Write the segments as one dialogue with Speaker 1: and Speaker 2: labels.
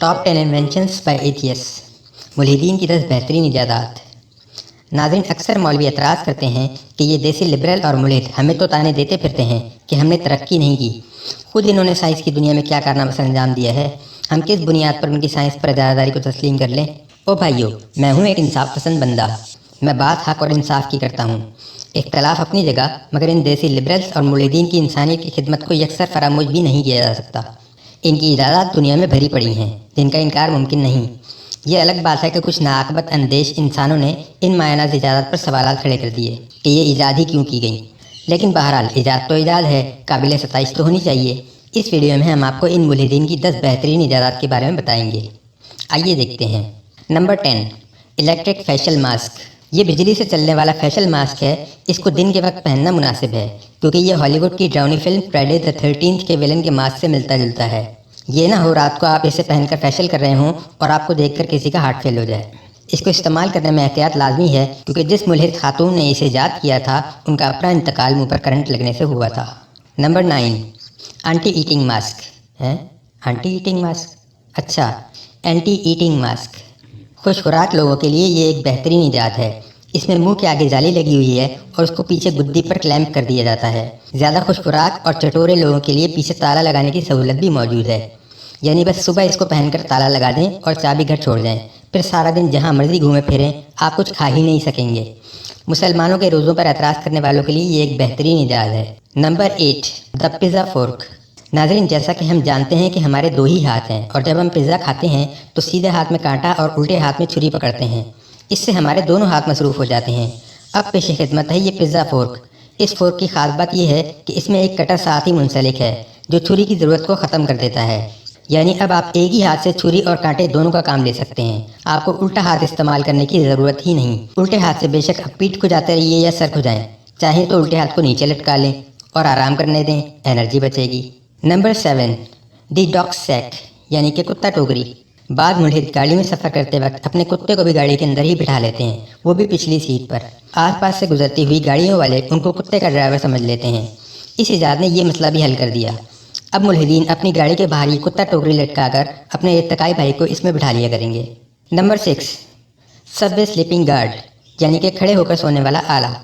Speaker 1: Top 10 inventions bye atheist, मुल्हिदीन की 10 बेहतरीन इजादात। नाज़रीन, अक्सर मौलवी एतराज़ करते हैं कि ये देसी लिबरल और मुल्हिद हमें तो ताने देते फिरते हैं कि हमने तरक्की नहीं की। खुद इन्होंने साइंस की दुनिया में क्या कारनामा सर अंजाम दिया है, हम किस बुनियाद पर उनकी साइंस पर इजादारी को तस्लीम कर लें। ओ भाइयों, मैं हूँ एक इंसाफ पसंद बंदा, मैं बात हक और इंसाफ की करता हूँ। इख्तलाफ अपनी जगह, मगर इन देसी लिबरल्स और मुल्हिदीन की इंसानियत की खिदमत को यकसर फरामोश भी नहीं किया जा सकता। इनकी इजादात दुनिया में भरी पड़ी हैं जिनका इनकार मुमकिन नहीं। ये अलग बात है कि कुछ नाअक़बत अंदेश इंसानों ने इन मायनाज़ इजादात पर सवालात खड़े कर दिए कि ये ईजाद ही क्यों की गई। लेकिन बहरहाल इजाद तो इजाद है, काबिल सताइश तो होनी चाहिए। इस वीडियो में हम आपको इन मुल्हिदीन की 10 बेहतरीन इजादात के बारे में बताएंगे। आइए देखते हैं। Number 10, electric facial mask. ये बिजली से चलने वाला फेशियल मास्क है। इसको दिन के वक्त पहनना मुनासिब है क्योंकि ये हॉलीवुड की ड्राउनी फिल्म फ्राइडे द 13th के विलन के मास्क से मिलता जुलता है। ये ना हो रात को आप इसे पहनकर फेशियल कर रहे हों और आपको देखकर किसी का हार्ट फेल हो जाए। इसको इस्तेमाल करने में एहतियात लाजमी है क्योंकि जिस मुल्हिद खातून ने इसे ईजाद किया था उनका अपना इंतकाल मुंह पर करंट लगने से हुआ था। Number 9, anti eating mask. है एंटी ईटिंग मास्क? अच्छा, एंटी ईटिंग मास्क। खुश खुराक लोगों के लिए ये एक बेहतरीन ईजाद है। इसमें मुंह के आगे जाली लगी हुई है और उसको पीछे गुद्दी पर क्लैंप कर दिया जाता है। ज़्यादा खुश खुराक और चटोरे लोगों के लिए पीछे ताला लगाने की सहूलत भी मौजूद है। यानी बस सुबह इसको पहनकर ताला लगा दें और चाबी घर छोड़ जाएं, फिर सारा दिन जहां मर्जी घूमे फिरें, आप कुछ खा ही नहीं सकेंगे। मुसलमानों के रोज़ों पर एतराज़ करने वालों के लिए ये एक बेहतरीन इजाज़ है। Number 8, the pizza fork. नाज़रीन, जैसा कि हम जानते हैं कि हमारे 2 ही हाथ हैं और जब हम पिज़्ज़ा खाते हैं तो सीधे हाथ में कांटा और उल्टे हाथ में छुरी पकड़ते हैं। इससे हमारे दोनों हाथ मसरूफ़ हो जाते हैं। अब पेश खिदमत है ये पिज़्ज़ा फोर्क। इस फोर्क की ख़ास बात यह है कि इसमें एक कटर साथ ही मुंसलिक है जो छुरी की ज़रूरत को ख़त्म कर देता है। यानी अब आप एक ही हाथ से छुरी और कांटे दोनों का काम ले सकते हैं। आपको उल्टा हाथ इस्तेमाल करने की ज़रूरत ही नहीं। उल्टे हाथ से बेशक आप पीठ खुजाते रहिए या सर खुजाएं, चाहे तो उल्टे हाथ को नीचे लटका लें और आराम करने दें, एनर्जी बचेगी। नंबर 7, दी डॉग सैक, यानी कि कुत्ता टोकरी। बाद मुल्हिद गाड़ी में सफ़र करते वक्त अपने कुत्ते को भी गाड़ी के अंदर ही बिठा लेते हैं, वो भी पिछली सीट पर। आसपास से गुजरती हुई गाड़ियों वाले उनको कुत्ते का ड्राइवर समझ लेते हैं। इस इजाद ने ये मसला भी हल कर दिया। अब मुल्हिदीन अपनी गाड़ी के बाहर ही कुत्ता टोकरी लटकाकर अपने इत्तकाई भाई को इसमें बिठा लिया करेंगे। नंबर 6, सबवे स्लीपिंग गार्ड, यानी कि खड़े होकर सोने वाला आला।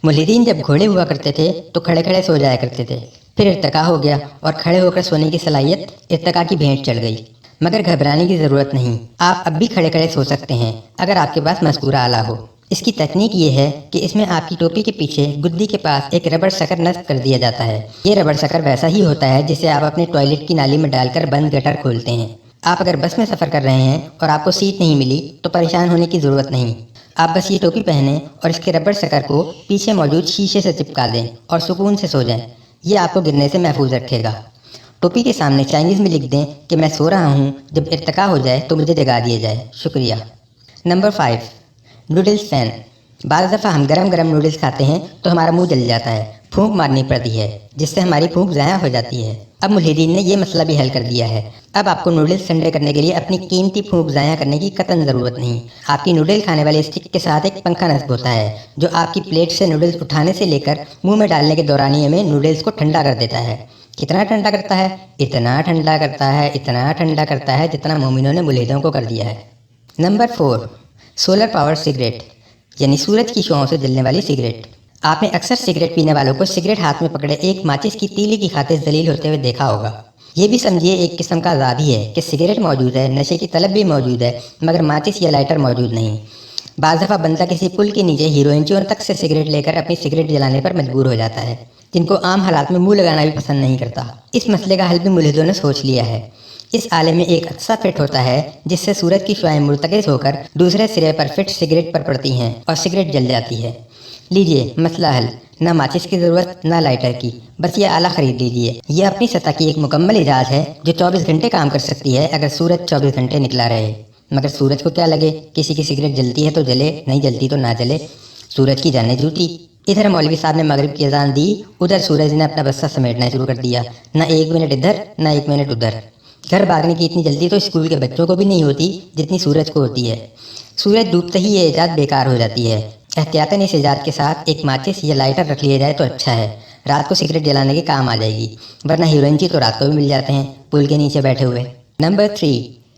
Speaker 1: मुल्हिदीन जब घोड़े हुआ करते थे तो खड़े खड़े सो जाया करते थे, फिर इर्तिका हो गया और खड़े होकर सोने की सलाहियत इर्तिका की भेंट चढ़ गई। मगर घबराने की ज़रूरत नहीं, आप अब भी खड़े खड़े सो सकते हैं अगर आपके पास मज़कूरा आला हो। इसकी तकनीक ये है कि इसमें आपकी टोपी के पीछे गुद्दी के पास एक रबड़ शकर नस्ब कर दिया जाता है। ये रबड़ शकर वैसा ही होता है जिसे आप अपने टॉयलेट की नाली में डालकर बंद गटर खोलते हैं। आप अगर बस में सफ़र कर रहे हैं और आपको सीट नहीं मिली तो परेशान होने की ज़रूरत नहीं। आप बस ये टोपी पहनें और इसके रबड़ शकर को पीछे मौजूद शीशे से चिपका दें और सुकून से सो जाएं। ये आपको गिरने से महफूज रखेगा। टोपी के सामने चाइनीज़ में लिख दें कि मैं सो रहा हूँ, जब इर्तिका हो जाए तो मुझे जगा दिया जाए, शुक्रिया। Number 5, noodles fan. बाज़ दफ़ा हम गरम गरम नूडल्स खाते हैं तो हमारा मुंह जल जाता है, फूंक मारनी पड़ती है जिससे हमारी फूंक ज़ाया हो जाती है। अब मुल्हिदीन ने यह मसला भी हल कर दिया है। अब आपको नूडल्स ठंडे करने के लिए अपनी कीमती फूंक ज़ाया करने की कतन ज़रूरत नहीं। आपकी नूडल खाने वाले स्टिक के साथ एक पंखा नस्ब होता है जो आपकी प्लेट से नूडल्स उठाने से लेकर मुंह में डालने के दौरानिये में नूडल्स को ठंडा कर देता है। कितना ठंडा करता है? इतना ठंडा करता है, इतना ठंडा करता है जितना मोमिनों ने मुल्हिदों को कर दिया है। नंबर 4, सोलर पावर सिगरेट, यानी सूरज की शुआओं से जलने वाली सिगरेट। आपने अक्सर सिगरेट पीने वालों को सिगरेट हाथ में पकड़े एक माचिस की तीली की खातिर जलील होते हुए देखा होगा। ये भी समझिए एक किस्म का आज़ादी है कि सिगरेट मौजूद है, नशे की तलब भी मौजूद है, मगर माचिस या लाइटर मौजूद नहीं। बाज़ दफ़ा बंदा किसी पुल के नीचे हीरोइंचियों तक से सिगरेट लेकर अपनी सिगरेट जलाने पर मजबूर हो जाता है, जिनको आम हालात में मुंह लगाना भी पसंद नहीं करता। इस मसले का हल भी मुल्हिदों ने सोच लिया है। इस आले में एक अक्सा फिट होता है जिससे सूरज की शुआएं मुर्तकिज़ होकर दूसरे सिरे पर फिट सिगरेट पर पड़ती हैं और सिगरेट जल जाती है। लीजिए मसला हल, ना माचिस की ज़रूरत ना लाइटर की, बस ये आला ख़रीद लीजिए। ये अपनी सतह की एक मुकम्मल इजाज़ है जो 24 घंटे काम कर सकती है अगर सूरज 24 घंटे निकला रहे। मगर सूरज को क्या लगे, किसी की सिगरेट जलती है तो जले, नहीं जलती तो ना जले, सूरज की जाने जूती। इधर मौलवी साहब ने मगरिब की अजान दी, उधर सूरज ने अपना बस्सा समेटना शुरू कर दिया। ना 1 मिनट इधर ना 1 मिनट उधर। घर भागने की इतनी जल्दी तो स्कूल के बच्चों को भी नहीं होती जितनी सूरज को होती है। सूरज डूबते ही ये इजाद बेकार हो जाती है। एहतियातन इस इजाद के साथ एक माचिस या लाइटर रख लिया जाए तो अच्छा है, रात को सिगरेट जलाने के काम आ जाएगी, वरना हीरोइंची तो रात को भी मिल जाते हैं पुल के नीचे बैठे हुए। Number 3,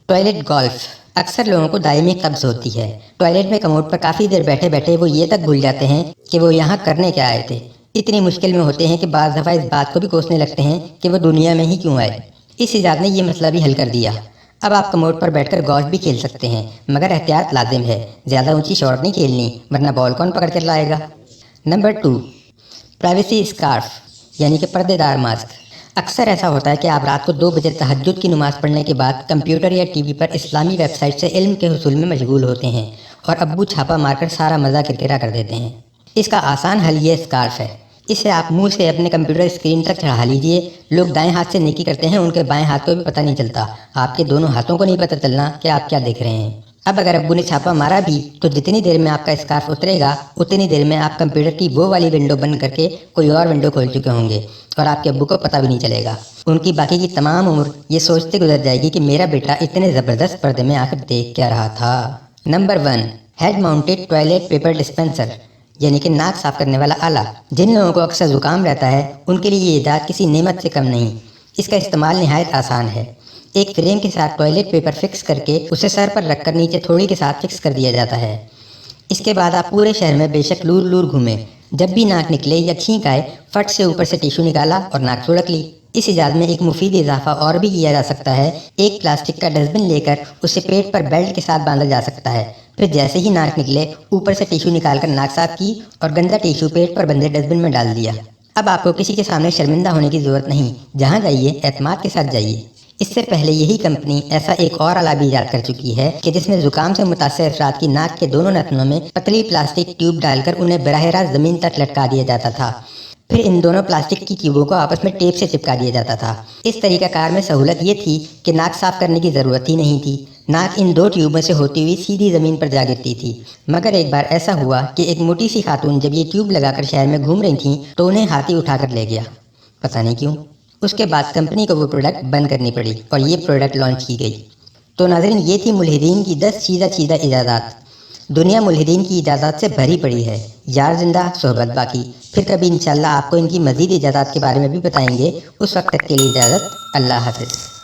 Speaker 1: toilet golf. अक्सर लोगों को दायमी कब्ज होती है। टॉयलेट में कमोड पर काफ़ी देर बैठे बैठे वो ये तक भूल जाते हैं कि वो यहाँ करने क्या आए थे। इतनी मुश्किल में होते हैं कि बाज़ दफ़ा इस बात को भी कोसने लगते हैं कि वो दुनिया में ही क्यों आए। इस इजाद ने ये मसला भी हल कर दिया। अब आप कमोड पर बैठकर गोल्फ भी खेल सकते हैं, मगर एहतियात लाजिम है। ज़्यादा ऊंची शॉट नहीं खेलनी, वरना बॉल कौन पकड़ कर लाएगा। नंबर 2, प्राइवेसी स्कार्फ यानी कि पर्देदार मास्क। अक्सर ऐसा होता है कि आप रात को 2 बजे तहज्जुद की नमाज़ पढ़ने के बाद कंप्यूटर या टीवी पर इस्लामी वेबसाइट से इल्म के हुसूल में मशगूल होते हैं और अब्बू छापा मारकर सारा मज़ा किरकिरा कर देते हैं। इसका आसान हल ये स्कार्फ है। इसे आप मुंह से अपने कंप्यूटर स्क्रीन तक चढ़ा लीजिए। लोग दाएं हाथ से नेकी करते हैं, उनके बाएं हाथ को भी पता नहीं चलता। आपके दोनों हाथों को नहीं पता चलना कि आप क्या देख रहे हैं। अब अगर अब्बू ने छापा मारा भी तो जितनी देर में आपका स्कार्फ उतरेगा उतनी देर में आप कंप्यूटर की वो वाली विंडो बंद करके कोई और विंडो खोल चुके होंगे और आपके अब्बू को पता भी नहीं चलेगा। उनकी बाकी की तमाम उम्र ये सोचते गुजर जाएगी कि मेरा बेटा इतने ज़बरदस्त पर्दे में आकर देख क्या रहा था। Number 1, head mounted toilet paper dispenser यानी कि नाक साफ करने वाला आला। जिन लोगों को अक्सर ज़ुकाम रहता है उनके लिए ये इजाद किसी नेमत से कम नहीं। इसका इस्तेमाल नहायत आसान है। एक फ्रेम के साथ टॉयलेट पेपर फिक्स करके उसे सर पर रखकर नीचे थोड़ी के साथ फिक्स कर दिया जाता है। इसके बाद आप पूरे शहर में बेशक लूर लूर घूमें, जब भी नाक निकले या छींक आए फट से ऊपर से टिश्यू निकाला और नाक सुड़क ली। इस इजाद में एक मुफीद इजाफा और भी किया जा सकता है। एक प्लास्टिक का डस्टबिन लेकर उसे पेट पर बेल्ट के साथ बांधा जा सकता है। फिर जैसे ही नाक निकले ऊपर से टिश्यू निकालकर नाक साफ की और गंदा टिश्यू पेट पर बंधे डस्टबिन में डाल दिया। अब आपको किसी के सामने शर्मिंदा होने की ज़रूरत नहीं। जहाँ जाइए एतमाद के साथ जाइए। इससे पहले यही कंपनी ऐसा एक और आला भी ईजाद कर चुकी है कि जिसमें जुकाम से मुतासिर अफराद की नाक के दोनों नथनों में पतली प्लास्टिक ट्यूब डालकर उन्हें बराह रास्त ज़मीन तक लटका दिया जाता था। फिर इन दोनों प्लास्टिक की ट्यूबों को आपस में टेप से चिपका दिया जाता था। इस तरीक़ाकार में सहूलत ये थी कि नाक साफ करने की ज़रूरत ही नहीं थी। नाक इन 2 ट्यूबों से होती हुई सीधी ज़मीन पर जा गिरती थी। मगर एक बार ऐसा हुआ कि एक मोटी सी खातून जब ये ट्यूब लगाकर शहर में घूम रही थी तो उन्हें हाथी उठाकर ले गया, पता नहीं क्यों। उसके बाद कंपनी को वो प्रोडक्ट बंद करनी पड़ी और ये प्रोडक्ट लॉन्च की गई। तो नाज़रीन, ये थी मुल्हिदीन की 10 चीज़ा इजादात। दुनिया मुल्हिदीन की इजादात से भरी पड़ी है। यार जिंदा सोहबत बाकी। फिर कभी इंशाल्लाह आपको इनकी मज़ीद इजादात के बारे में भी बताएंगे। उस वक्त तक के लिए इजाज़त, अल्लाह हाफ़िज़।